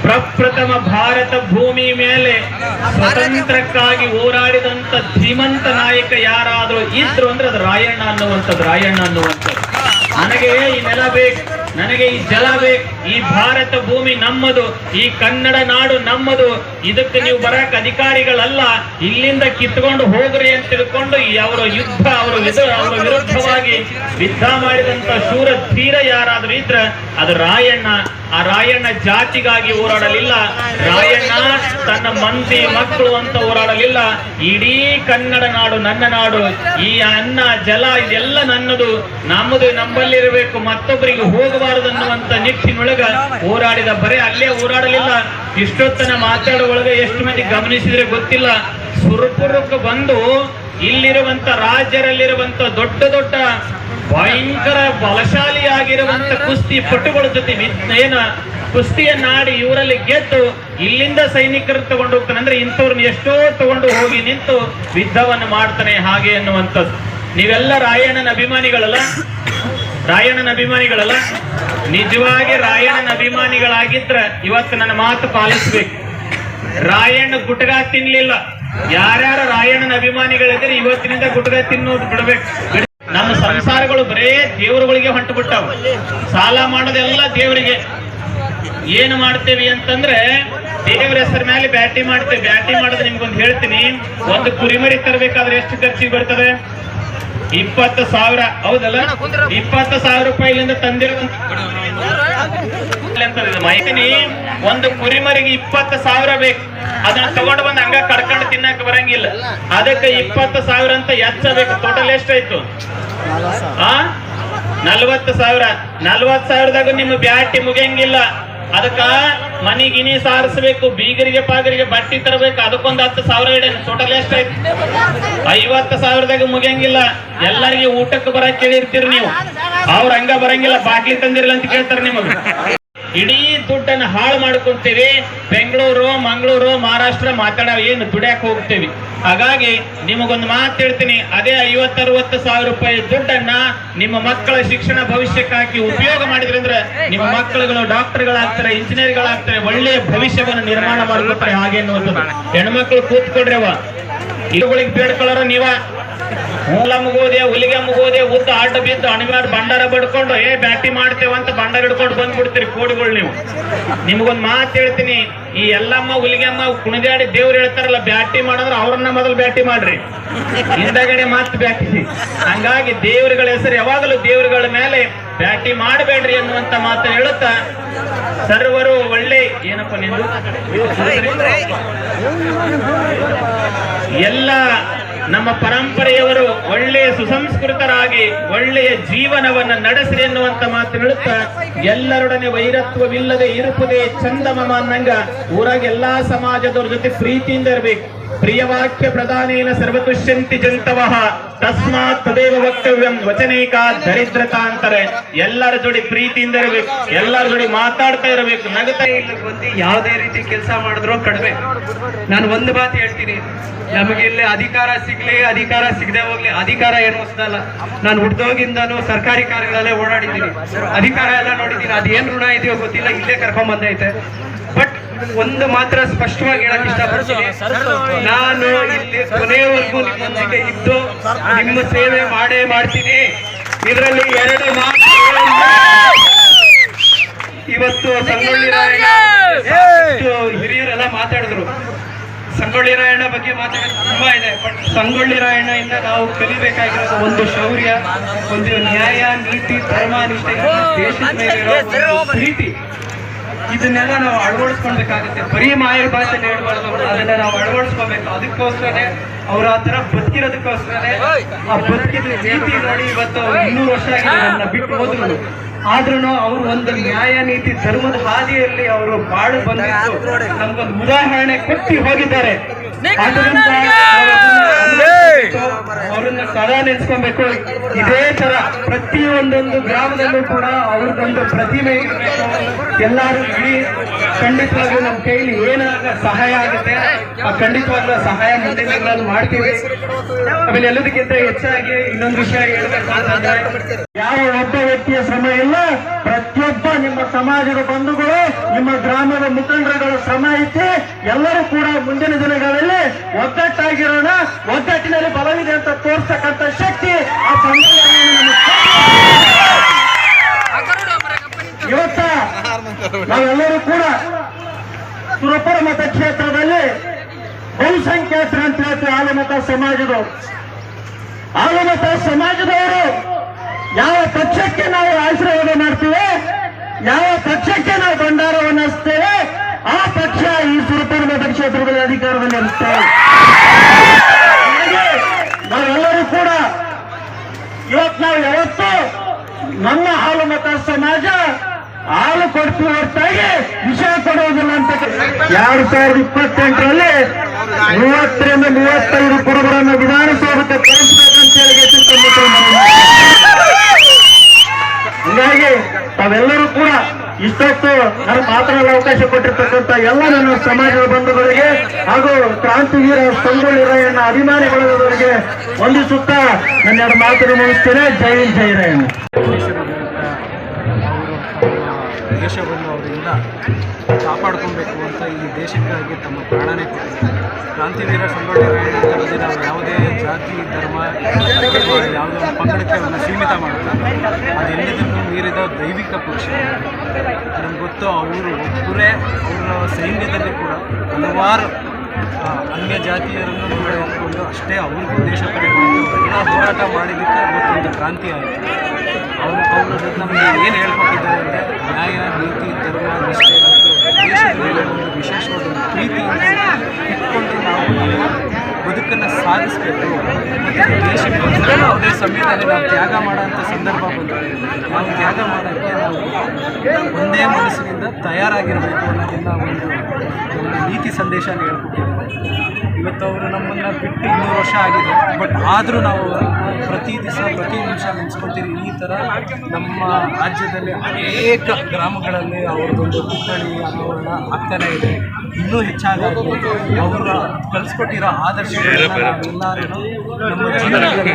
ಪ್ರಪ್ರಥಮ ಭಾರತ ಭೂಮಿ ಮೇಲೆ ಸ್ವತಂತ್ರಕ್ಕಾಗಿ ಹೋರಾಡಿದಂತ ಧೀಮಂತ ನಾಯಕ ಯಾರಾದ್ರೂ ಇದ್ರು ಅಂದ್ರೆ ಅದು ರಾಯಣ್ಣ ಅನ್ನುವಂಥದ್ದು. ನನಗೆ ಈ ನೆಲ ಬೇಕು, ನನಗೆ ಈ ಜಲ ಬೇಕು, ಈ ಭಾರತ ಭೂಮಿ ನಮ್ಮದು, ಈ ಕನ್ನಡ ನಾಡು ನಮ್ಮದು, ಇದಕ್ಕೆ ನೀವು ಬರಕ್ ಅಧಿಕಾರಿಗಳಲ್ಲ, ಇಲ್ಲಿಂದ ಕಿತ್ಕೊಂಡು ಹೋಗ್ರಿ ಅಂತ ತಿಳ್ಕೊಂಡು ಅವರ ವಿರುದ್ಧವಾಗಿ ಯುದ್ಧ ಮಾಡಿದಂತ ಶೂರ ಧೀರ ಯಾರಾದ್ರೂ ಇದ್ರ ಅದು ರಾಯಣ್ಣ. ಆ ರಾಯಣ್ಣ ಜಾತಿಗಾಗಿ ಹೋರಾಡಲಿಲ್ಲ, ರಾಯಣ್ಣ ತನ್ನ ಮಂದಿ ಮಕ್ಕಳು ಅಂತ ಹೋರಾಡಲಿಲ್ಲ. ಇಡೀ ಕನ್ನಡ ನಾಡು ನನ್ನ ನಾಡು, ಈ ಅನ್ನ ಜಲ ಇದೆಲ್ಲ ನನ್ನದು, ನಮ್ಮದು ನಮ್ಮಲ್ಲಿರಬೇಕು, ಮತ್ತೊಬ್ಬರಿಗೆ ಹೋಗಬಾರದು ಅನ್ನುವಂತ ನಿಟ್ಟಿನೊಳಗ ಹೋರಾಡಿದ. ಬರೇ ಅಲ್ಲೇ ಹೋರಾಡಲಿಲ್ಲ, ಇಷ್ಟೊತ್ತನ ಮಾತಾಡೋ ಒಳಗೆ ಎಷ್ಟು ಮಂದಿ ಗಮನಿಸಿದ್ರೆ ಗೊತ್ತಿಲ್ಲ, ಸುರಪುರಕ್ಕೆ ಬಂದು ಇಲ್ಲಿರುವಂತ ರಾಜ್ಯರಲ್ಲಿರುವಂತ ದೊಡ್ಡ ದೊಡ್ಡ ಭಯಂಕರ ಬಲಶಾಲಿಯಾಗಿರುವಂತ ಕುಸ್ತಿ ಪಟುಗಳ ಜೊತೆ ಕುಸ್ತಿಯನ್ನಾಡಿ ಇವರಲ್ಲಿ ಗೆದ್ದು ಇಲ್ಲಿಂದ ಸೈನಿಕರು ತಗೊಂಡು ಹೋಗ್ತಾನೆ. ಅಂದ್ರೆ ಇಂಥವ್ರನ್ನ ಎಷ್ಟೋ ತಗೊಂಡು ಹೋಗಿ ನಿಂತು ಯುದ್ಧವನ್ನು ಮಾಡ್ತಾನೆ ಹಾಗೆ ಎನ್ನುವಂಥದ್ದು. ನೀವೆಲ್ಲ ರಾಯಣ್ಣನ ಅಭಿಮಾನಿಗಳಲ್ಲ, ನಿಜವಾಗಿ ರಾಯಣ್ಣನ ಅಭಿಮಾನಿಗಳಾಗಿದ್ರ ಇವತ್ತು ನನ್ನ ಮಾತು ಪಾಲಿಸ್ಬೇಕು. ರಾಯಣ್ಣ ಗುಟ್ಗ ತಿನ್ಲಿಲ್ಲ. ಯಾರ್ಯಾರ ರಾಯಣ್ಣನ ಅಭಿಮಾನಿಗಳಿದ್ರೆ ಇವತ್ತಿನಿಂದ ಗುಟ್ಗ ತಿನ್ನೋದು ಬಿಡ್ಬೇಕು. ನಮ್ಮ ಸಂಸಾರಗಳು ಬರೇ ದೇವರುಗಳಿಗೆ ಹೊಂಟು ಬಿಟ್ಟಾವ. ಸಾಲ ಮಾಡೋದೆಲ್ಲ ದೇವರಿಗೆ. ಏನು ಮಾಡ್ತೇವಿ ಅಂತಂದ್ರೆ ದೇವರ ಹೆಸರ ಮೇಲೆ ಬ್ಯಾಟಿ ಮಾಡ್ತೇವೆ. ಬ್ಯಾಟಿ ಮಾಡೋದು ನಿಮ್ಗೊಂದು ಹೇಳ್ತೀನಿ, ಒಂದು ಕುರಿಮರಿ ತರಬೇಕಾದ್ರೆ ಎಷ್ಟು ಖರ್ಚಿಗೆ ಬರ್ತದೆ? 20,000. ಹೌದಲ್ಲ? 20,000 ರೂಪಾಯಿಲಿಂದ ತಂದಿರುವಂತ ಮಾಹಿತಿ. ಒಂದು ಕುರಿಮರಿಗೆ 20,000 ಬೇಕು. ಅದನ್ನ ತಗೊಂಡು ಬಂದು ಹಂಗ ಕಡ್ಕೊಂಡು ತಿನ್ನಕ್ ಬರಂಗಿಲ್ಲ. ಅದಕ್ಕೆ 20,000 ಅಂತ ಹೆಚ್ಚಬೇಕು. ಟೋಟಲ್ ಎಷ್ಟಾಯ್ತು? 40,000. 40,000ದಾಗ ನಿಮ್ಮ ಬ್ಯಾಟಿ ಮುಗಿಯಂಗಿಲ್ಲ. ಅದಕ್ಕ ಮನಿಗಿನಿ ಸಾರಿಸ್ಬೇಕು, ಬೀಗರಿಗೆ ಪಾಗರಿಗೆ ಬಟ್ಟಿ ತರಬೇಕು, ಅದಕ್ಕೊಂದು 10,000 ಇಡ. ಟೋಟಲ್ ಎಷ್ಟಾಯ್ತು? 50,000ದಾಗ ಮುಗಿಯಂಗಿಲ್ಲ. ಎಲ್ಲರಿಗೆ ಊಟಕ್ಕೆ ಬರಕ್ ಕೇಳಿರ್ತೀರಿ ನೀವು, ಅವ್ರ ಹಂಗ ಬರಂಗಿಲ್ಲ, ಬಾಟ್ಲಿ ತಂದಿರಲ್ಲ ಅಂತ ಕೇಳ್ತಾರೆ ನಿಮಗೆ. ಇಡೀ ದುಡ್ಡನ್ನು ಹಾಳು ಮಾಡ್ಕೊಂತೀವಿ. ಬೆಂಗಳೂರು, ಮಂಗಳೂರು, ಮಹಾರಾಷ್ಟ್ರ ಏನು ದುಡ್ಯಾಕ್ ಹೋಗ್ತೇವಿ. ಹಾಗಾಗಿ ನಿಮಗೊಂದು ಮಾತು ಹೇಳ್ತೀನಿ, ಅದೇ 50-60,000 ರೂಪಾಯಿ ದುಡ್ಡನ್ನ ನಿಮ್ಮ ಮಕ್ಕಳ ಶಿಕ್ಷಣ ಭವಿಷ್ಯಕ್ಕಾಗಿ ಉಪಯೋಗ ಮಾಡಿದ್ರಂದ್ರೆ ನಿಮ್ಮ ಮಕ್ಕಳುಗಳು ಡಾಕ್ಟರ್ಗಳಾಗ್ತಾರೆ, ಇಂಜಿನಿಯರ್ಗಳಾಗ್ತಾರೆ, ಒಳ್ಳೆಯ ಭವಿಷ್ಯವನ್ನು ನಿರ್ಮಾಣ ಮಾಡ್ಕೊತಾರೆ. ಹಾಗೆ ಅನ್ನುವಂಥದ್ದು. ಹೆಣ್ಮಕ್ಳು ಕೂತ್ಕೊಡ್ರವ, ಇವುಗಳಿಗೆ ಬೇಡ್ಕೊಳ್ಳೋರು ನೀವ. ಮೂಲ ಮುಗೋದೆ, ಹುಲಿಗೆ ಮುಗೋದೆ, ಉದ್ದ ಆಟ ಬಿದ್ದು ಅಣಿವಾರ ಬಂಡಾರ ಬಡ್ಕೊಂಡು ಬ್ಯಾಟಿ ಮಾಡ್ತೇವಂತ ಬಂಡಾರ ಹಿಡ್ಕೊಂಡು ಬಂದ್ಬಿಡ್ತೀರಿ ಕೋಡಿಗಳು ನೀವು. ನಿಮ್ಗೊಂದ್ ಮಾತು ಹೇಳ್ತೀನಿ, ಈ ಎಲ್ಲಮ್ಮ ಹುಲಿಗೆಮ್ಮ ಕುಣಿದಾಡಿ ದೇವ್ರು ಹೇಳ್ತಾರಲ್ಲ, ಬ್ಯಾಟಿ ಮಾಡಿದ್ರೆ ಅವ್ರನ್ನ ಮೊದಲು ಬ್ಯಾಟಿ ಮಾಡ್ರಿ, ಹಿಂದಗಡೆ ಮಾತು ಬ್ಯಾಟಿ. ಹಂಗಾಗಿ ದೇವರುಗಳ ಹೆಸರು ಯಾವಾಗಲೂ ದೇವರುಗಳ ಮೇಲೆ ಬ್ಯಾಟಿ ಮಾಡಬೇಡ್ರಿ ಅನ್ನುವಂತ ಮಾತು ಹೇಳುತ್ತಾ, ಸರ್ವರು ಒಳ್ಳೆ ಏನಪ್ಪ ನಿಂದು ಎಲ್ಲ ನಮ್ಮ ಪರಂಪರೆಯವರು ಒಳ್ಳೆಯ ಸುಸಂಸ್ಕೃತರಾಗಿ ಒಳ್ಳೆಯ ಜೀವನವನ್ನ ನಡೆಸ್ರಿ ಎನ್ನುವಂತ ಮಾತು ಹೇಳುತ್ತಾ, ಎಲ್ಲರೊಡನೆ ವೈರತ್ವವಿಲ್ಲದೆ ಇರುವುದೇ ಚಂದಮಮ ಅನ್ನಂಗ ಊರಾಗ ಎಲ್ಲಾ ಸಮಾಜದವ್ರ ಜೊತೆ ಪ್ರೀತಿಯಿಂದ ಇರಬೇಕು. ಪ್ರಿಯವಾಕ್ಯ ಪ್ರಧಾನೇನ ಸರ್ವತುಷ್ಯಂತಿ ಜಂತವಃ ತಸ್ಮಾತ್ ತದೇವ ವಕ್ತವ್ಯಂ ವಚನೈಕ ದರಿದ್ರತಾ ಅಂತಾರೆ. ಎಲ್ಲರ ಜೋಡಿ ಪ್ರೀತಿಯಿಂದ ಇರಬೇಕು, ಎಲ್ಲರ ಜೋಡಿ ಮಾತಾಡ್ತಾ ಇರಬೇಕು, ನಗತಾ ಬಂದು ಯಾವುದೇ ರೀತಿ ಕೆಲಸ ಮಾಡಿದ್ರು ಕಡಿಮೆ. ನಾನು ಒಂದು ಮಾತು ಹೇಳ್ತೀನಿ, ನಮಗೆ ಇಲ್ಲಿ ಅಧಿಕಾರ ಸಿಗ್ಲಿ ಅಧಿಕಾರ ಸಿಗದೆ ಹೋಗ್ಲಿ, ಅಧಿಕಾರ ಏನು ಹೊಸದಲ್ಲ. ನಾನು ಹುಡ್ದೋಗಿಂದಾನು ಸರ್ಕಾರಿ ಕಾರ್ಯಗಳಲ್ಲೇ ಓಡಾಡಿದ್ದೀನಿ, ಅಧಿಕಾರ ಎಲ್ಲ ನೋಡಿದ್ದೀನಿ. ಅದೇನ್ ಋಣ ಇದೆಯೋ ಗೊತ್ತಿಲ್ಲ, ಇಲ್ಲೇ ಕರ್ಕೊಂಡ್ ಬಂದೈತೆ. ಬಟ್ ಒಂದು ಮಾತ್ರ ಸ್ಪಷ್ಟವಾಗಿ ಹೇಳಕ್ ಇಷ್ಟಪಡ್ತೀನಿ, ನಾನು ಇಲ್ಲಿ ಕೊನೆಯವರೆಗೂ ನಿಮ್ಮೊಂದಿಗೆ ಇದ್ದು ನಿಮ್ಮ ಸೇವೆ ಮಾಡೇ ಮಾಡ್ತೀನಿ. ಇದರಲ್ಲಿ 2 ಮಾತು. ಇವತ್ತು ಸಂಗೊಳ್ಳಿ ರಾಯಣ್ಣ ಹಿರಿಯರೆಲ್ಲ ಮಾತಾಡಿದ್ರು, ಸಂಗೊಳ್ಳಿ ರಾಯಣ್ಣ ಬಗ್ಗೆ ಮಾತಾಡೋದು ತುಂಬಾ ಇದೆ. ಬಟ್ ಸಂಗೊಳ್ಳಿ ರಾಯಣ್ಣ ಇಂದ ನಾವು ಕಲಿಬೇಕಾಗಿರೋದು ಒಂದು ಶೌರ್ಯ, ಒಂದು ನ್ಯಾಯ, ನೀತಿ, ಧರ್ಮ, ನಿಷ್ಠೆ, ದೇಶದ ಮೇಲೆ ಇರೋ ಪ್ರೀತಿ. ಇದನ್ನೆಲ್ಲ ನಾವು ಅಳವಡಿಸ್ಕೊಳ್ಬೇಕಾಗುತ್ತೆ. ಬರೀ ಮಾಯರ್ ಭಾಷೆಯಲ್ಲಿ ಹೇಳ್ಬಾರ್ದು, ಅದನ್ನ ನಾವು ಅಳವಡಿಸ್ಕೋಬೇಕು. ಅದಕ್ಕೋಸ್ಕರನೇ ಅವ್ರ ಆ ತರ ಬದುಕಿರೋದಕ್ಕೋಸ್ಕರನೇ ಆ ಬದುಕಿದ ನೀತಿ ನೋಡಿ ಇವತ್ತು 200 ವರ್ಷ ಆಗಿದೆ ನನ್ನ ಬಿಟ್ಟು ಹೋದ್ರು. ಆದ್ರೂ ಅವರು ಒಂದು ನ್ಯಾಯ, ನೀತಿ, ಧರ್ಮದ ಹಾದಿಯಲ್ಲಿ ಅವರು ಬಾಳು ಬಂದಿದ್ದು ನಮ್ಗೊಂದು ಉದಾಹರಣೆ ಕೊಟ್ಟು ಹೋಗಿದ್ದಾರೆ. ಅದರಿಂದ ಅವ್ರನ್ನ ಸದಾ ನೆನೆಸ್ಕೊಬೇಕು. ಇದೇ ತರ ಪ್ರತಿಯೊಂದೊಂದು ಗ್ರಾಮದಲ್ಲೂ ಕೂಡ ಅವ್ರದ್ದೊಂದು ಪ್ರತಿಮೆ ಇರಬೇಕು. ಎಲ್ಲರೂ ಇಡೀ ಖಂಡಿತವಾಗ್ಲೂ ನಮ್ಮ ಕೈಲಿ ಏನಾಗ ಸಹಾಯ ಆಗುತ್ತೆ ಖಂಡಿತವಾಗ್ಲೂ ಸಹಾಯ ಮುಂದಿನ ದಿನಗಳಲ್ಲಿ ಮಾಡ್ತೀವಿ. ಆಮೇಲೆ ಎಲ್ಲದಕ್ಕಿಂತ ಹೆಚ್ಚಾಗಿ ಇನ್ನೊಂದು ವಿಷಯ ಹೇಳ್ಬೇಕು ಅಂತಂದ್ರೆ, ಯಾವ ಒಬ್ಬ ವ್ಯಕ್ತಿಯ ಶ್ರಮ ಇಲ್ಲ, ಪ್ರತಿಯೊಬ್ಬ ನಿಮ್ಮ ಸಮಾಜದ ಬಂಧುಗಳು ನಿಮ್ಮ ಗ್ರಾಮದ ಮುಖಂಡರುಗಳ ಶ್ರಮ ಐತಿ. ಎಲ್ಲರೂ ಕೂಡ ಮುಂದಿನ ದಿನಗಳಲ್ಲಿ ಒಗ್ಗಟ್ಟಾಗಿರೋಣ, ಒಗ್ಗಟ್ಟಿನಲ್ಲಿ ಬಲವಿದೆ ಅಂತ ತೋರ್ಸತಕ್ಕಂಥ ಶಕ್ತಿ ಆ ಇವತ್ತ ನಾವೆಲ್ಲರೂ ಕೂಡ ಸುರಪುರ ಮತಕ್ಷೇತ್ರದಲ್ಲಿ ಬಹುಸಂಖ್ಯಾತರು ಅಂತ ಹೇಳ್ತೀವಿ. ಆಲಮತ ಸಮಾಜದವರು ಯಾವ ಪಕ್ಷಕ್ಕೆ ನಾವು ಆಶೀರ್ವಾದ ಮಾಡ್ತೀವಿ, ಯಾವ ಪಕ್ಷಕ್ಕೆ ನಾವು ಭಂಡಾರವನ್ನು ಹಚ್ತೇವೆ, ಆ ಪಕ್ಷ ಈ ಸುರಪುರ ಮತಕ್ಷೇತ್ರದಲ್ಲಿ ಅಧಿಕಾರದಲ್ಲಿ ಇರುತ್ತೇವೆ. ನಾವೆಲ್ಲರೂ ಕೂಡ ನಾವು ಯಾವತ್ತೂ ನಮ್ಮ ಹಾಲು ಮತ ಸಮಾಜ ಹಾಲು ಕೊಡ್ತೀವಿ ಹೊರತಾಗಿ ವಿಷಯ ಕೊಡುವುದಿಲ್ಲ ಅಂತ 2028ರಲ್ಲಿ 30ರಿಂದ 35 ಕುರುಬರನ್ನು ವಿಧಾನಸೌಧಕ್ಕೆ ಕಳಿಸಬೇಕಂತ ಹೇಳಿ ಹೀಗಾಗಿ ತಾವೆಲ್ಲರೂ ಕೂಡ ಇಷ್ಟೊತ್ತು ನನ್ನ ಮಾತನಾಡಲು ಅವಕಾಶ ಕೊಟ್ಟಿರ್ತಕ್ಕಂಥ ಎಲ್ಲ ನನ್ನ ಸಮಾಜದ ಬಂಧುಗಳಿಗೆ ಹಾಗೂ ಕ್ರಾಂತಿವೀರ ಸಂಗೊಳ್ಳಿ ರಾಯಣ್ಣ ಅಭಿಮಾನಿಗಳಿಗೆ ವಂದಿಸುತ್ತಾ ನನ್ನ ಎರಡು ಮಾತನ್ನು ಮುಗಿಸ್ತೇನೆ. ಜೈ ಹಿಂದ್, ಜೈ ರಾಯಣ್ಣ. ದೇಶವನ್ನು ಅವರಿಂದ ಕಾಪಾಡ್ಕೊಬೇಕು ಅಂತ ಈ ದೇಶಕ್ಕಾಗಿ ತಮ್ಮ ಪ್ರಾಣನೇ ಕೊಟ್ಟಿದ್ದಾರೆ. ಕ್ರಾಂತಿವೀರ ಸಂಗೊಳ್ಳಿ ರಾಯಣ್ಣ ಅಂತ ಬಂದು ನಾವು ಯಾವುದೇ ಜಾತಿ ಧರ್ಮ ಯಾವುದೇ ಪಂಗಡಕ್ಕೆ ಅವನ್ನ ಸೀಮಿತ ಮಾಡ್ತಾರೆ. ಅದೆಲ್ಲದನ್ನು ಮೀರಿದ ದೈವಿಕ ಪಕ್ಷ. ನಮ್ಗೆ ಗೊತ್ತು, ಅವರು ಒಬ್ಬರೇ ಅವರ ಸೈನ್ಯದಲ್ಲಿ ಕೂಡ ಹಲವಾರು ಅನ್ಯ ಜಾತಿಯರನ್ನು ಕೂಡ ಇಟ್ಕೊಂಡು ಅಷ್ಟೇ ಅವ್ರಿಗೂ ದೇಶ ಪಡೆದುಕೊಂಡು ಹೋರಾಟ ಮಾಡಿದ್ದಕ್ಕೆ ಅವತ್ತೊಂದು ಕ್ರಾಂತಿ ಆಯಿತು. ಅವರು ನಮಗೆ ಏನು ಹೇಳ್ಕೊಟ್ಟಿದ್ದಾರೆ ಅಂದರೆ ನ್ಯಾಯ, ನೀತಿ, ಧರ್ಮ, ನಿಷ್ಠೆ ಮತ್ತು ದೇಶದ ಮೇಲೆ ಒಂದು ವಿಶೇಷವಾದ ಪ್ರೀತಿಯನ್ನು ಇಟ್ಕೊಂಡು ನಾವು ನಮ್ಮ ಬದುಕನ್ನು ಸಾಗಿಸಬೇಕು. ಮತ್ತು ದೇಶಕ್ಕೆ ಯಾವುದೇ ಸಮಯದಲ್ಲಿ ನಾವು ತ್ಯಾಗ ಮಾಡೋಂಥ ಸಂದರ್ಭ ಬಂದರೆ ನಾವು ತ್ಯಾಗ ಮಾಡೋಕ್ಕೆ ನಾವು ಒಂದೇ ಮನಸ್ಸಿನಿಂದ ತಯಾರಾಗಿರಬೇಕು ಅನ್ನೋದನ್ನು ಒಂದು ನೀತಿ ಸಂದೇಶನ ಹೇಳ್ಕೊಟ್ಟಿದ್ದಾರೆ. ಇವತ್ತು ಅವರು ನಮ್ಮನ್ನು ಬಿಟ್ಟು 200 ವರ್ಷ ಆಗಿದೆ. ಬಟ್ ಆದರೂ ನಾವು ಪ್ರತಿ ದಿವಸ ಪ್ರತಿ ನಿಮಿಷ ನೆನೆಸ್ಕೊಳ್ತೀವಿ. ಈ ಥರ ನಮ್ಮ ರಾಜ್ಯದಲ್ಲಿ ಅನೇಕ ಗ್ರಾಮಗಳಲ್ಲಿ ಅವ್ರದ್ದೊಂದು ಪುತ್ಥಳಿ ಅನಾವರಣ ಆಗ್ತಾನೇ ಇದೆ. ಇನ್ನೂ ಹೆಚ್ಚಾಗಬೇಕು. ಅವರು ಕಲಿಸ್ಕೊಟ್ಟಿರೋ ಆದರ್ಶಗಳನ್ನ ನಾವೆಲ್ಲರೂ ನಮ್ಮ ಜೀವನದಲ್ಲಿ